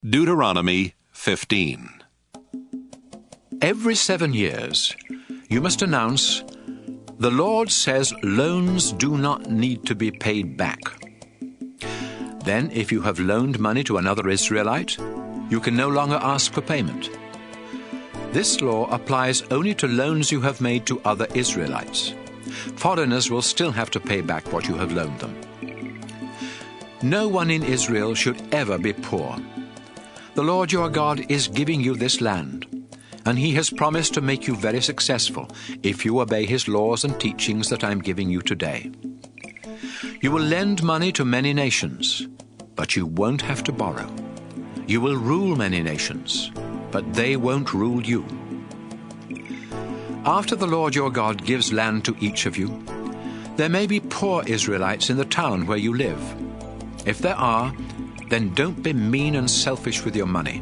Deuteronomy 15. Every 7 years, you must announce, "The Lord says loans do not need to be paid back." Then, if you have loaned money to another Israelite, you can no longer ask for payment. This law applies only to loans you have made to other Israelites. Foreigners will still have to pay back what you have loaned them. No one in Israel should ever be poor. The Lord your God is giving you this land, and He has promised to make you very successful if you obey His laws and teachings that I am giving you today. You will lend money to many nations, but you won't have to borrow. You will rule many nations, but they won't rule you. After the Lord your God gives land to each of you, there may be poor Israelites in the town where you live. If there are, then don't be mean and selfish with your money.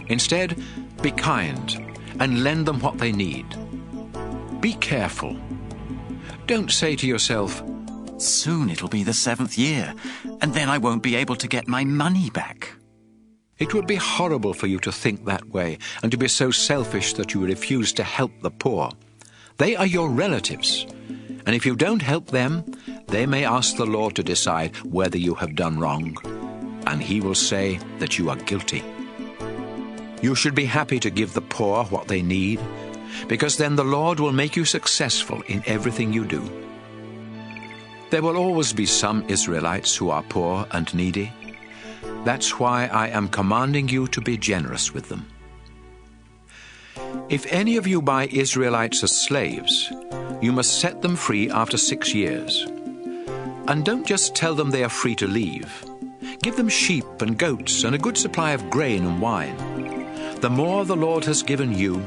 Instead, be kind and lend them what they need. Be careful. Don't say to yourself, "Soon it'll be the 7th year, and then I won't be able to get my money back." It would be horrible for you to think that way and to be so selfish that you refuse to help the poor. They are your relatives, and if you don't help them, they may ask the Lord to decide whether you have done wrong, and He will say that you are guilty. You should be happy to give the poor what they need, because then the Lord will make you successful in everything you do. There will always be some Israelites who are poor and needy. That's why I am commanding you to be generous with them. If any of you buy Israelites as slaves, you must set them free after 6 years. And don't just tell them they are free to leave. Give them sheep and goats and a good supply of grain and wine. The more the Lord has given you,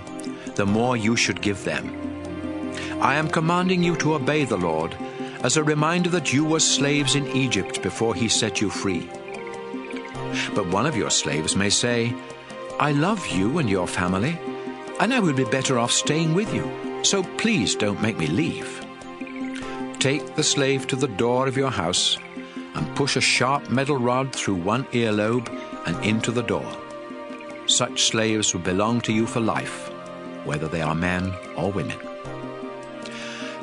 the more you should give them. I am commanding you to obey the Lord as a reminder that you were slaves in Egypt before He set you free. But one of your slaves may say, "I love you and your family, and I would be better off staying with you, so please don't make me leave." Take the slave to the door of your house and push a sharp metal rod through one earlobe and into the door. Such slaves will belong to you for life, whether they are men or women.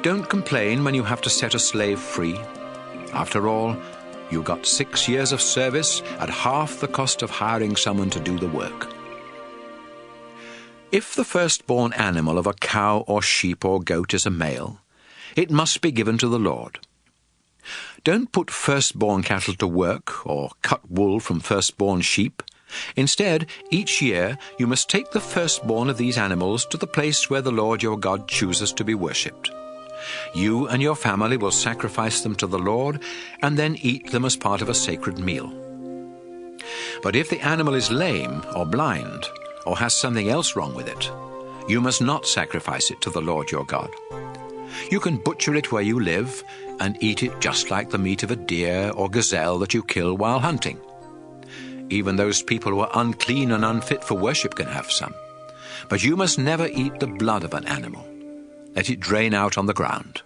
Don't complain when you have to set a slave free. After all, you got 6 years of service at half the cost of hiring someone to do the work. If the firstborn animal of a cow or sheep or goat is a male, it must be given to the Lord. Don't put firstborn cattle to work or cut wool from firstborn sheep. Instead, each year you must take the firstborn of these animals to the place where the Lord your God chooses to be worshipped. You and your family will sacrifice them to the Lord and then eat them as part of a sacred meal. But if the animal is lame or blind or has something else wrong with it, you must not sacrifice it to the Lord your God. You can butcher it where you live and eat it just like the meat of a deer or gazelle that you kill while hunting. Even those people who are unclean and unfit for worship can have some. But you must never eat the blood of an animal. Let it drain out on the ground.